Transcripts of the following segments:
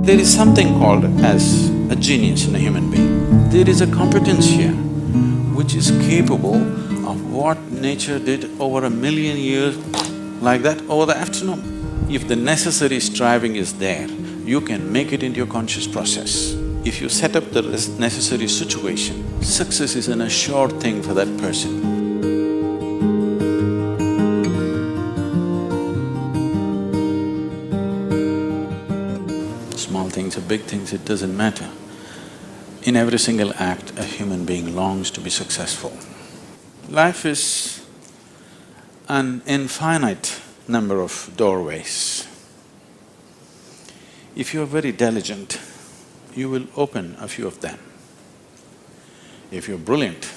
There is something called as a genius in a human being. There is a competence here which is capable of what nature did over 1,000,000 years, like that, over the afternoon. If the necessary striving is there, you can make it into your conscious process. If you set up the necessary situation, success is an assured thing for that person. Small things or big things, it doesn't matter. In every single act, a human being longs to be successful. Life is an infinite number of doorways. If you're very diligent, you will open a few of them. If you're brilliant,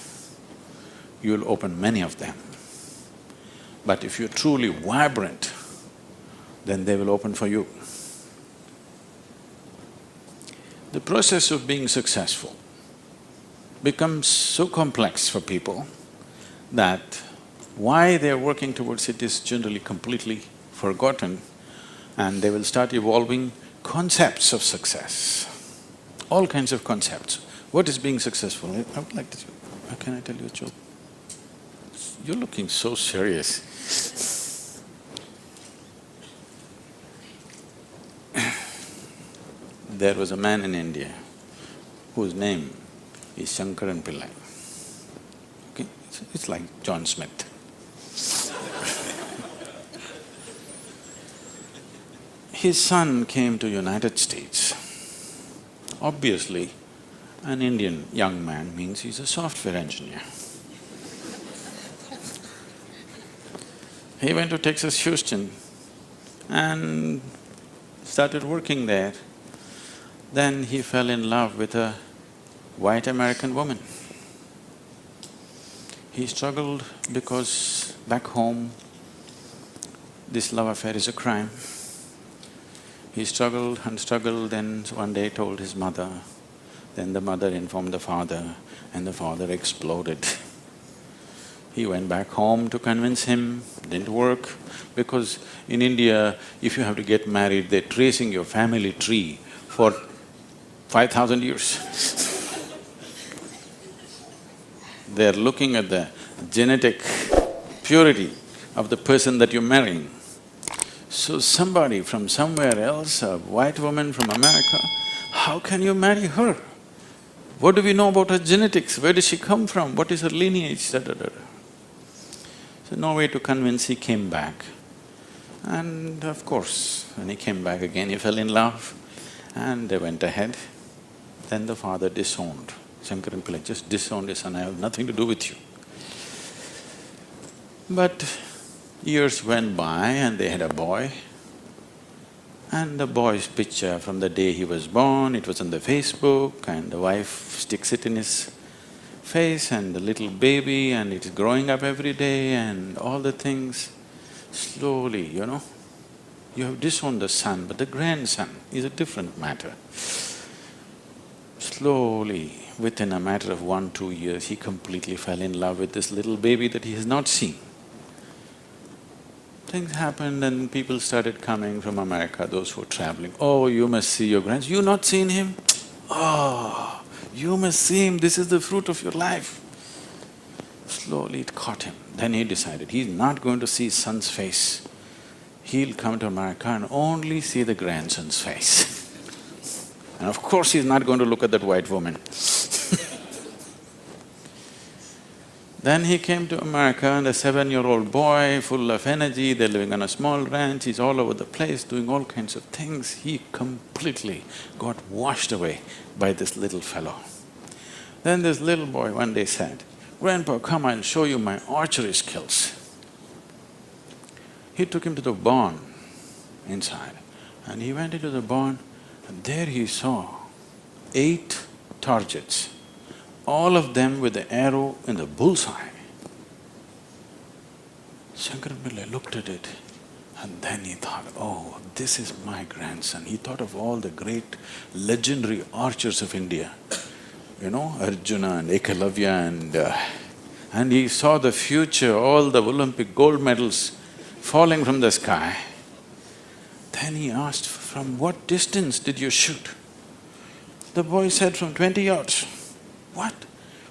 you'll open many of them. But if you're truly vibrant, then they will open for you. The process of being successful becomes so complex for people that why they're working towards it is generally completely forgotten, and they will start evolving concepts of success, all kinds of concepts. What is being successful? I would like to… Can I tell you a joke? You're looking so serious. There was a man in India whose name is Shankaran Pillai. Okay, it's like John Smith. His son came to United States. Obviously, an Indian young man means he's a software engineer. He went to Texas, Houston and started working there. Then he fell in love with a white American woman. He struggled because back home, this love affair is a crime. He struggled and struggled, then one day told his mother, then the mother informed the father, and the father exploded. He went back home to convince him, didn't work, because in India, if you have to get married, they're tracing your family tree for 5,000 years. They're looking at the genetic purity of the person that you're marrying. So somebody from somewhere else, a white woman from America, how can you marry her? What do we know about her genetics? Where does she come from? What is her lineage? Da, da, da. So no way to convince, he came back. And of course, when he came back again, he fell in love and they went ahead. Then the father disowned. Shankaran Pillai just disowned his son, I have nothing to do with you. But years went by and they had a boy. And the boy's picture from the day he was born, it was on the Facebook, and the wife sticks it in his face, and the little baby, and it is growing up every day and all the things. Slowly, you know, you have disowned the son, but the grandson is a different matter. Slowly, within a matter of 1-2 years, he completely fell in love with this little baby that he has not seen. Things happened and people started coming from America, those who were traveling. Oh, you must see your grandson. You not seen him? Oh, you must see him, this is the fruit of your life. Slowly it caught him. Then he decided he's not going to see his son's face. He'll come to America and only see the grandson's face. And of course he's not going to look at that white woman. Then he came to America and a 7-year-old boy, full of energy, they're living on a small ranch, he's all over the place doing all kinds of things. He completely got washed away by this little fellow. Then this little boy one day said, "Grandpa, come, I'll show you my archery skills." He took him to the barn inside and he went into the barn and there he saw 8 targets, all of them with the arrow in the bullseye. Shankaran Pillai looked at it and then he thought, oh, this is my grandson. He thought of all the great legendary archers of India, you know, Arjuna and Ekalavya and he saw the future, all the Olympic gold medals falling from the sky. Then he asked, "From what distance did you shoot?" The boy said, "From 20 yards. What?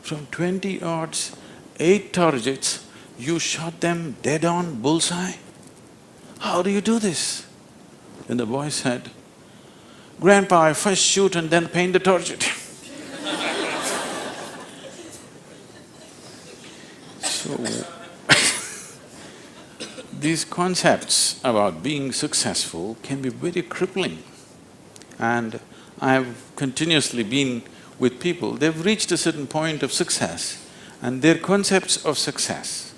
From 20 yards, 8 targets, you shot them dead on, bullseye? How do you do this?" Then the boy said, "Grandpa, I first shoot and then paint the target." So, these concepts about being successful can be very crippling. And I've continuously been with people, they've reached a certain point of success and their concepts of success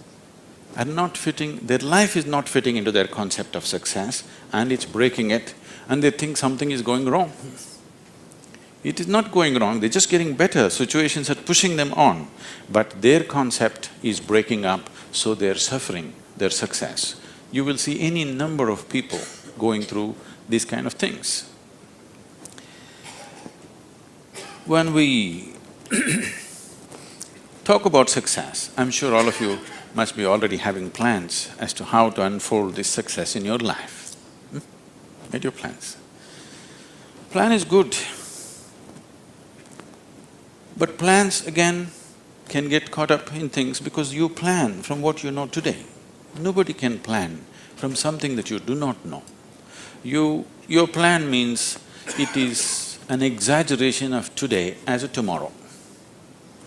are not fitting, their life is not fitting into their concept of success and it's breaking it and they think something is going wrong. It is not going wrong, they're just getting better, situations are pushing them on, but their concept is breaking up, so they're suffering their success. You will see any number of people going through these kind of things. When we talk about success, I'm sure all of you must be already having plans as to how to unfold this success in your life. Made your plans. Plan is good, but plans again can get caught up in things because you plan from what you know today. Nobody can plan from something that you do not know. Your plan means it is an exaggeration of today as a tomorrow.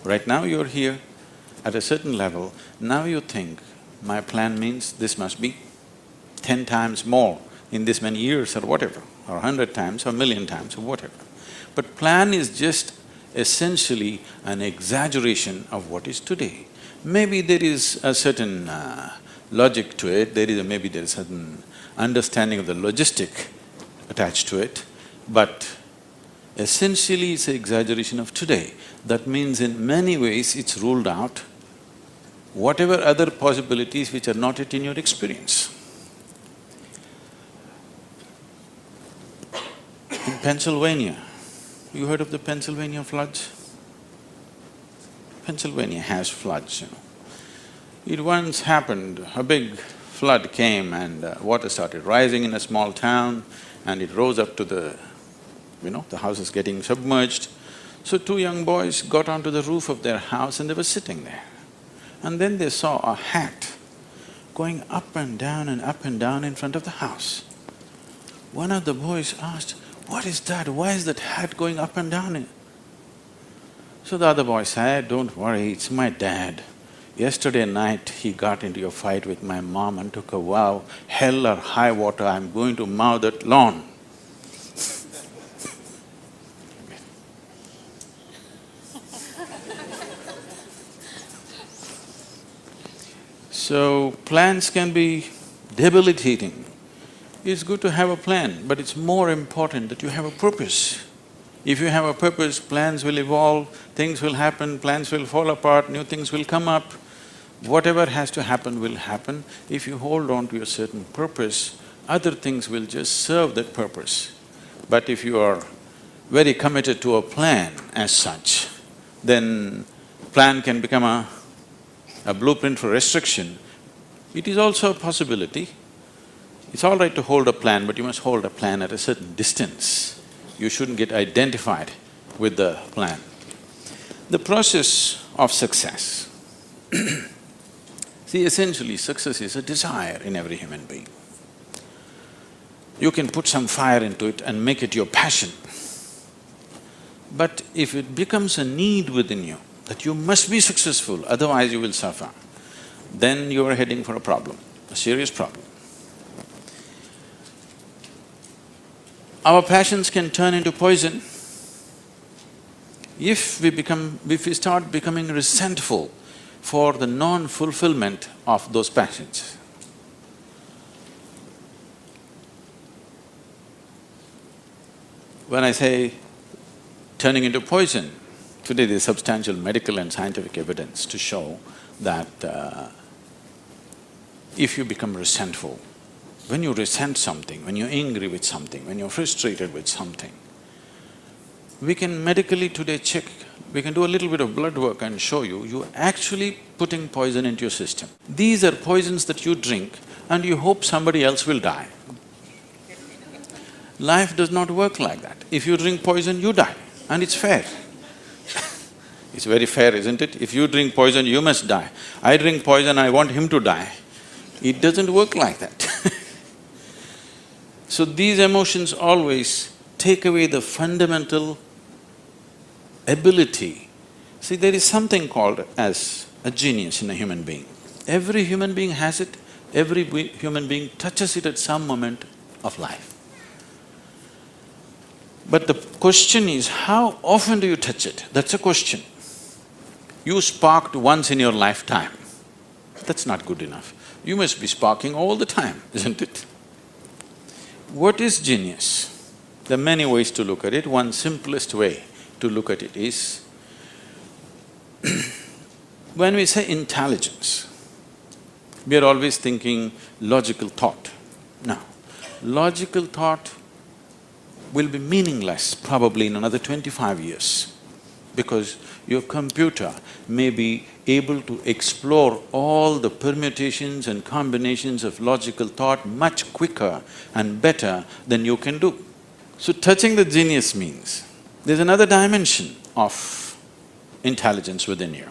Right now you're here at a certain level, now you think, my plan means this must be 10 times more in this many years or whatever, or 100 times or 1,000,000 times or whatever. But plan is just essentially an exaggeration of what is today. Maybe there is a certain logic to it, maybe there is a certain understanding of the logistic attached to it, but essentially it's an exaggeration of today. That means in many ways it's ruled out whatever other possibilities which are not yet in your experience. In Pennsylvania, you heard of the Pennsylvania floods? Pennsylvania has floods, you know. It once happened, a big flood came and water started rising in a small town and it rose up to the houses getting submerged. So 2 young boys got onto the roof of their house and they were sitting there. And then they saw a hat going up and down in front of the house. One of the boys asked, "What is that? Why is that hat going up and down?" So the other boy said, "Don't worry, it's my dad. Yesterday night he got into a fight with my mom and took a vow, hell or high water, I'm going to mow that lawn." So, plans can be debilitating. It's good to have a plan, but it's more important that you have a purpose. If you have a purpose, plans will evolve, things will happen, plans will fall apart, new things will come up. Whatever has to happen will happen. If you hold on to a certain purpose, other things will just serve that purpose. But if you are very committed to a plan as such, then plan can become a blueprint for restriction. It is also a possibility. It's all right to hold a plan, but you must hold a plan at a certain distance. You shouldn't get identified with the plan. The process of success. See, essentially success is a desire in every human being. You can put some fire into it and make it your passion. But if it becomes a need within you, that you must be successful, otherwise you will suffer, then you are heading for a problem, a serious problem. Our passions can turn into poison if we start becoming resentful for the non-fulfillment of those passions. When I say turning into poison, today there's substantial medical and scientific evidence to show that if you become resentful, when you resent something, when you're angry with something, when you're frustrated with something, we can medically today check, we can do a little bit of blood work and show you're actually putting poison into your system. These are poisons that you drink and you hope somebody else will die. Life does not work like that. If you drink poison, you die, and it's fair. It's very fair, isn't it? If you drink poison, you must die. I drink poison, I want him to die. It doesn't work like that. So these emotions always take away the fundamental ability. See, there is something called as a genius in a human being. Every human being has it, every human being touches it at some moment of life. But the question is, how often do you touch it? That's a question. You sparked once in your lifetime. That's not good enough. You must be sparking all the time, isn't it? What is genius? There are many ways to look at it. One simplest way to look at it is, when we say intelligence, we are always thinking logical thought. No, logical thought will be meaningless probably in another 25 years, because your computer may be able to explore all the permutations and combinations of logical thought much quicker and better than you can do. So touching the genius means there's another dimension of intelligence within you.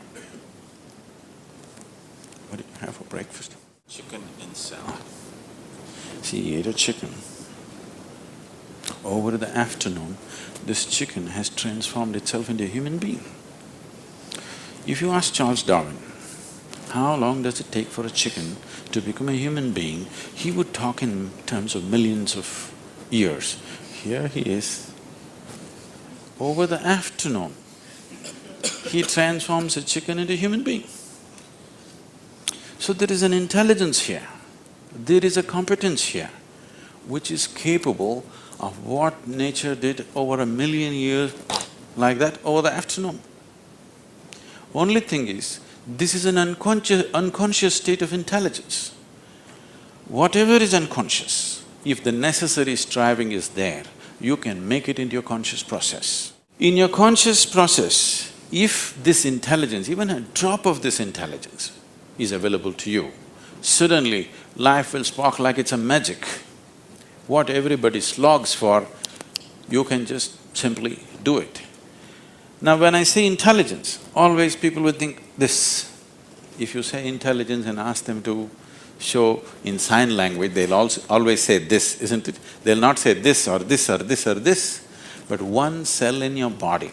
What do you have for breakfast? Chicken and salad. See, he ate a chicken. Over the afternoon, this chicken has transformed itself into a human being. If you ask Charles Darwin, how long does it take for a chicken to become a human being, he would talk in terms of millions of years. Here he is. Over the afternoon, he transforms a chicken into a human being. So there is an intelligence here, there is a competence here, which is capable of what nature did over 1,000,000 years like that over the afternoon. Only thing is, this is an unconscious state of intelligence. Whatever is unconscious, if the necessary striving is there, you can make it into your conscious process. In your conscious process, if this intelligence, even a drop of this intelligence is available to you, suddenly life will spark like it's a magic. What everybody slogs for, you can just simply do it. Now when I say intelligence, always people will think this. If you say intelligence and ask them to show in sign language, they'll also always say this, isn't it? They'll not say this or this or this or this. But one cell in your body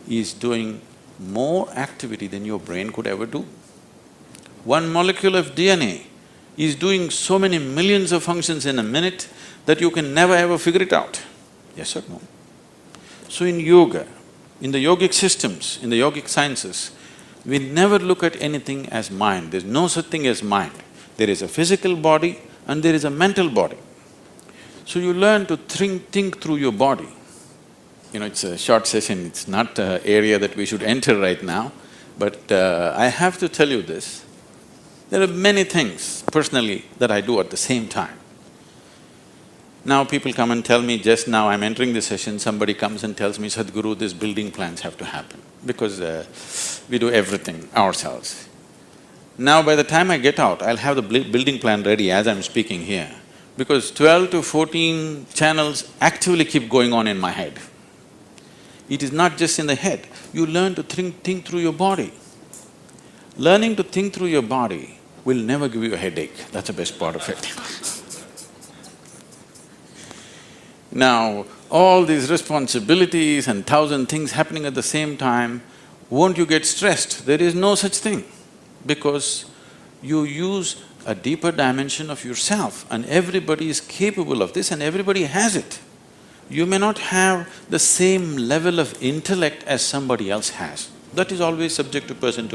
is doing more activity than your brain could ever do. One molecule of DNA is doing so many millions of functions in a minute that you can never ever figure it out. Yes or no? So in yoga, in the yogic systems, in the yogic sciences, we never look at anything as mind. There's no such thing as mind. There is a physical body and there is a mental body. So you learn to think through your body. You know, it's a short session, it's not an area that we should enter right now, but I have to tell you this. There are many things personally that I do at the same time. Now people come and tell me, just now I'm entering the session, somebody comes and tells me, Sadhguru, these building plans have to happen, because we do everything ourselves. Now by the time I get out, I'll have the building plan ready as I'm speaking here, because 12 to 14 channels actively keep going on in my head. It is not just in the head, you learn to think through your body. Learning to think through your body will never give you a headache, that's the best part of it. Now, all these responsibilities and 1,000 things happening at the same time, won't you get stressed? There is no such thing, because you use a deeper dimension of yourself and everybody is capable of this and everybody has it. You may not have the same level of intellect as somebody else has. That is always subject to person.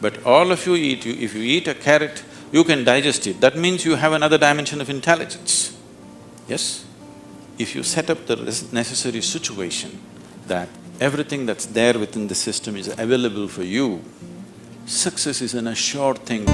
But all of you eat, if you eat a carrot, you can digest it. That means you have another dimension of intelligence. Yes? If you set up the necessary situation that everything that's there within the system is available for you, success is an assured thing.